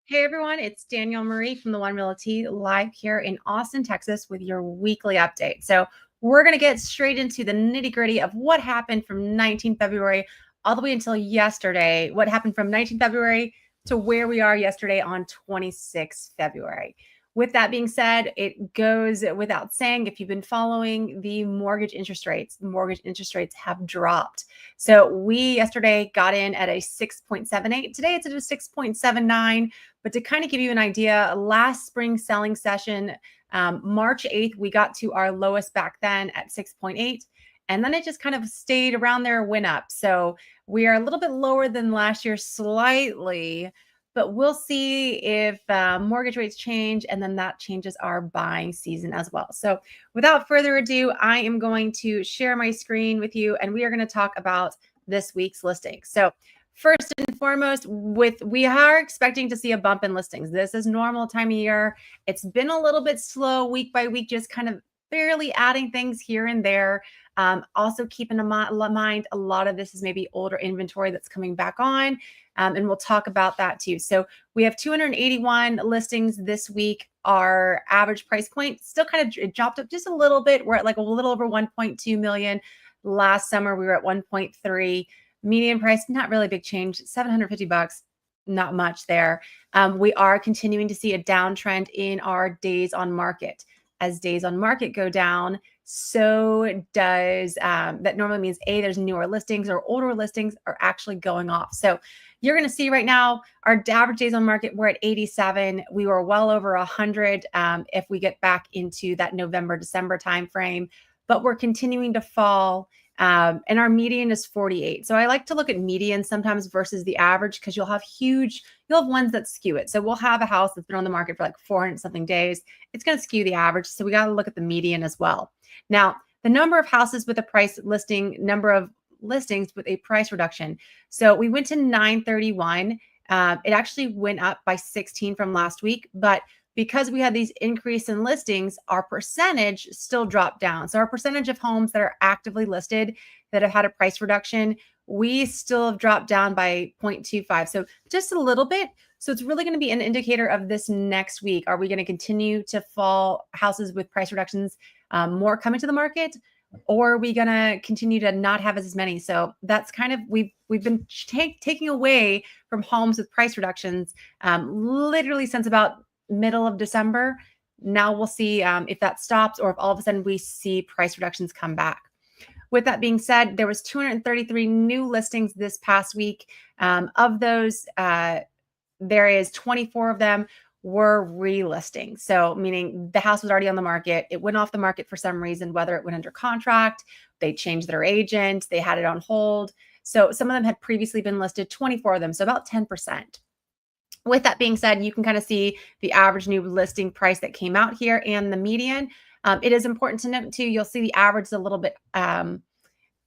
Hey everyone, it's Danielle Marie from the One Realty live here in Austin, Texas with your weekly update. So we're going to get straight into the nitty gritty of what happened from 19 February all the way until yesterday, what happened from 19 February to where we are yesterday on 26 February. With that being said, it goes without saying, if you've been following the mortgage interest rates have dropped. So we yesterday got in at a 6.78. Today it's at a 6.79. But to kind of give you an idea, last spring selling session, March 8th, we got to our lowest back then at 6.8. And then it just kind of stayed around there, went up. So we are a little bit lower than last year slightly, but we'll see if mortgage rates change, and then that changes our buying season as well. So without further ado, I am going to share my screen with you, and we are going to talk about this week's listing. So first and foremost, we are expecting to see a bump in listings. This is normal time of year. It's been a little bit slow week by week, just kind of barely adding things here and there. Also keep in mind, a lot of this is maybe older inventory that's coming back on. And we'll talk about that too. So we have 281 listings this week. Our average price point still kind of dropped up just a little bit. We're at like a little over 1.2 million. Last summer, we were at 1.3. Median price, not really a big change, $750, not much there. We are continuing to see a downtrend in our days on market. As days on market go down, so does that normally means there's newer listings or older listings are actually going off. So you're going to see right now our average days on market, we're at 87. We were well over 100 if we get back into that November, December timeframe, but we're continuing to fall. And our median is 48. So I like to look at median sometimes versus the average, because you'll have ones that skew it. So we'll have a house that's been on the market for like 400 something days. It's going to skew the average. So we got to look at the median as well. Now, the number of houses with number of listings with a price reduction. So we went to 931. It actually went up by 16 from last week, but because we had these increase in listings, our percentage still dropped down. So our percentage of homes that are actively listed that have had a price reduction, we still have dropped down by 0.25. So just a little bit. So it's really going to be an indicator of this next week. Are we going to continue to fall houses with price reductions more coming to the market? Or are we going to continue to not have as many? So that's kind of, we've been taking away from homes with price reductions literally since about middle of December. Now we'll see if that stops or if all of a sudden we see price reductions come back. With that being said, there was 233 new listings this past week. Of those, there is 24 of them were relisting. So meaning the house was already on the market. It went off the market for some reason, whether it went under contract, they changed their agent, they had it on hold. So some of them had previously been listed, 24 of them, so about 10%. With that being said, you can kind of see the average new listing price that came out here and the median. It is important to note too, you'll see the average is a little bit,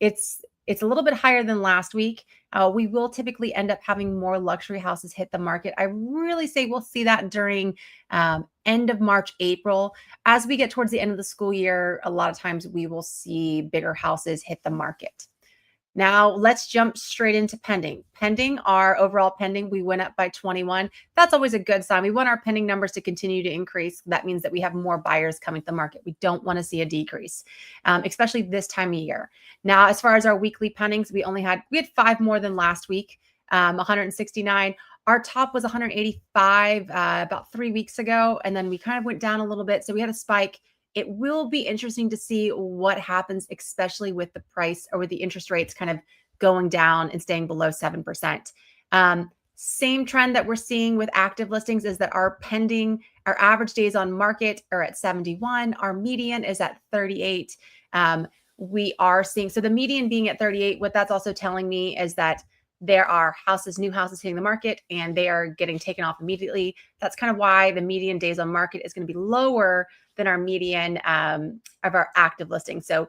it's a little bit higher than last week. We will typically end up having more luxury houses hit the market. I really say we'll see that during end of March, April. As we get towards the end of the school year, a lot of times we will see bigger houses hit the market. Now let's jump straight into pending. Our overall pending, we went up by 21. That's always a good sign. We want our pending numbers to continue to increase. That means that we have more buyers coming to the market. We don't want to see a decrease, especially this time of year. Now, as far as our weekly pendings, we had 5 more than last week, 169. Our top was 185 about 3 weeks ago, and then we kind of went down a little bit. So we had a spike. It will be interesting to see what happens, especially with the price or with the interest rates kind of going down and staying below 7%. Same trend that we're seeing with active listings is that our average days on market are at 71. Our median is at 38. We are seeing, so the median being at 38, what that's also telling me is that there are new houses hitting the market and they are getting taken off immediately. That's kind of why the median days on market is going to be lower than our median of our active listings. So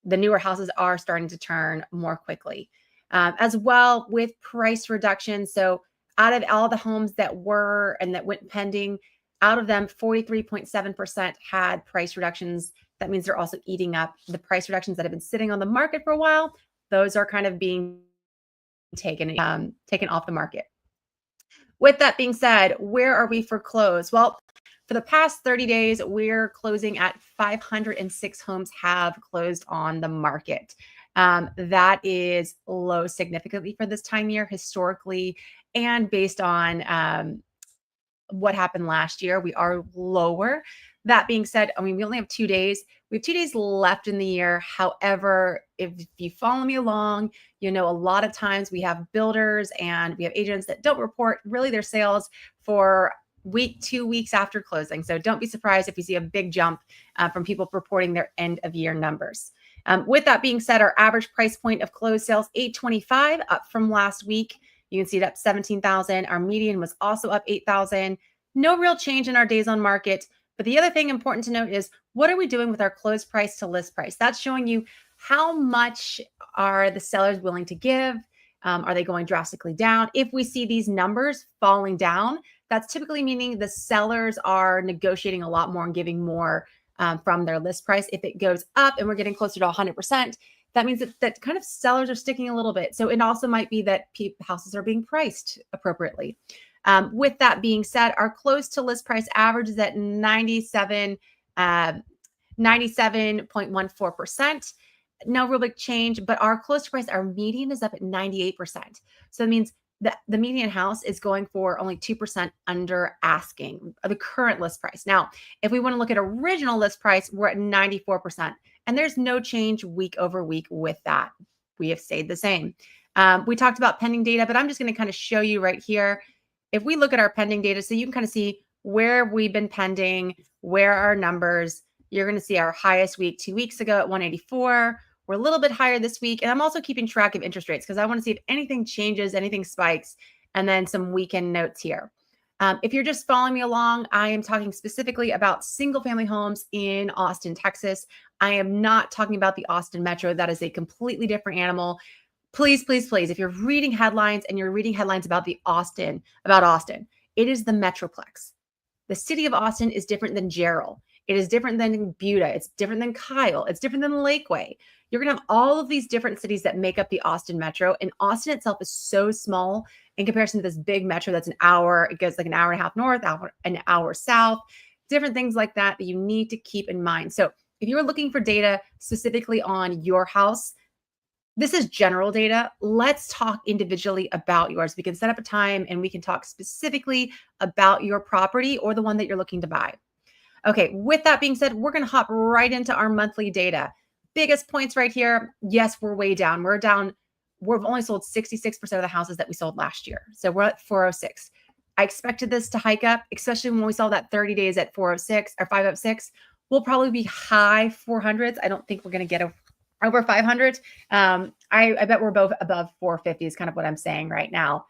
the newer houses are starting to turn more quickly. As well with price reduction. So out of all the homes that went pending, out of them, 43.7% had price reductions. That means they're also eating up the price reductions that have been sitting on the market for a while. Those are kind of being taken off the market. With that being said, where are we for close? Well, for the past 30 days, we're closing at 506 homes have closed on the market. That is low significantly for this time year historically, and based on what happened last year. We are lower. That being said, I mean, we only have 2 days. We have 2 days left in the year. However, if you follow me along, you know, a lot of times we have builders and we have agents that don't report really their sales for week, 2 weeks after closing. So don't be surprised if you see a big jump from people reporting their end of year numbers. With that being said, our average price point of closed sales, 825, up from last week. You can see it up 17,000. Our median was also up 8,000. No real change in our days on market. But the other thing important to note is, what are we doing with our closed price to list price? That's showing you how much are the sellers willing to give. Are they going drastically down? If we see these numbers falling down, that's typically meaning the sellers are negotiating a lot more and giving more from their list price. If it goes up and we're getting closer to 100%, that means that kind of sellers are sticking a little bit. So it also might be that houses are being priced appropriately. With that being said, our close to list price average is at 97.14%. No real big change, but our close to price, our median is up at 98%. So that means that the median house is going for only 2% under asking the current list price. Now, if we want to look at original list price, we're at 94%. And there's no change week over week with that. We have stayed the same. We talked about pending data, but I'm just going to kind of show you right here. If we look at our pending data, so you can kind of see where we've been pending, where our numbers, you're going to see our highest week 2 weeks ago at 184. We're a little bit higher this week. And I'm also keeping track of interest rates because I want to see if anything changes, anything spikes, and then some weekend notes here. If you're just following me along, I am talking specifically about single family homes in Austin, Texas. I am not talking about the Austin Metro. That is a completely different animal. Please, please, please, if you're reading headlines and you're reading headlines about Austin, it is the Metroplex. The city of Austin is different than Jarrell. It is different than Buda. It's different than Kyle. It's different than Lakeway. You're going to have all of these different cities that make up the Austin Metro. And Austin itself is so small in comparison to this big metro that's an hour. It goes like an hour and a half north, an hour south, different things like that that you need to keep in mind. So if you're looking for data specifically on your house, this is general data. Let's talk individually about yours. We can set up a time and we can talk specifically about your property or the one that you're looking to buy. Okay, with that being said, we're going to hop right into our monthly data. Biggest points right here. Yes, we're way down. We're down. We've only sold 66% of the houses that we sold last year. So we're at 406. I expected this to hike up, especially when we saw that 30 days at 406 or 506. We'll probably be high 400s. I don't think we're going to get over 500. I bet we're both above 450 is kind of what I'm saying right now.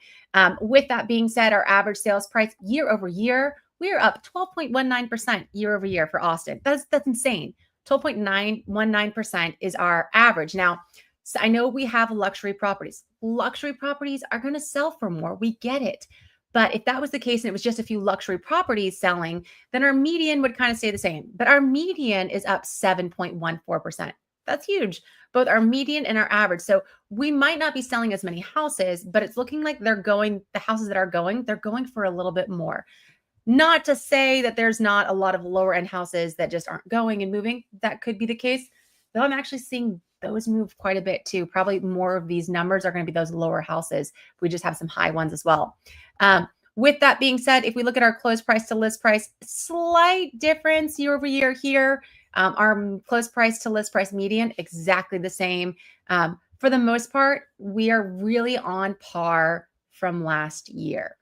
With that being said, our average sales price year over year, we are up 12.19% year over year for Austin. That's insane. 12.919% is our average. Now, so I know we have luxury properties. Luxury properties are going to sell for more. We get it. But if that was the case and it was just a few luxury properties selling, then our median would kind of stay the same. But our median is up 7.14%. That's huge, both our median and our average. So we might not be selling as many houses, but it's looking like the houses that are going, they're going for a little bit more. Not to say that there's not a lot of lower end houses that just aren't going and moving. That could be the case, though I'm actually seeing those move quite a bit too. Probably more of these numbers are going to be those lower houses. We just have some high ones as well. With that being said, if we look at our closed price to list price, slight difference year over year here. Our closed price to list price median, exactly the same. For the most part, we are really on par from last year.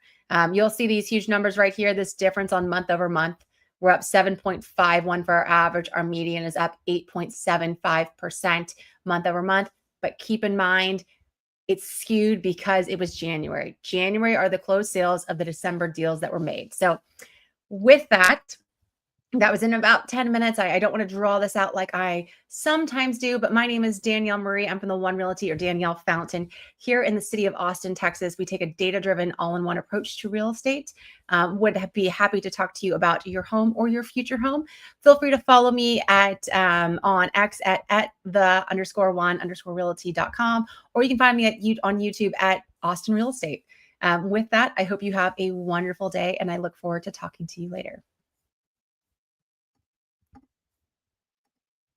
You'll see these huge numbers right here, this difference on month over month. We're up 7.51 for our average. Our median is up 8.75% month over month. But keep in mind, it's skewed because it was January. January are the closed sales of the December deals that were made. So with that, that was in about 10 minutes. I don't want to draw this out like I sometimes do, but my name is Danielle Marie. I'm from the One Realty or Danielle Fountain here in the city of Austin, Texas. We take a data-driven all-in-one approach to real estate. Would be happy to talk to you about your home or your future home. Feel free to follow me at on X at @the_one_realty.com, or you can find me on YouTube at Austin Real Estate. With that, I hope you have a wonderful day, and I look forward to talking to you later.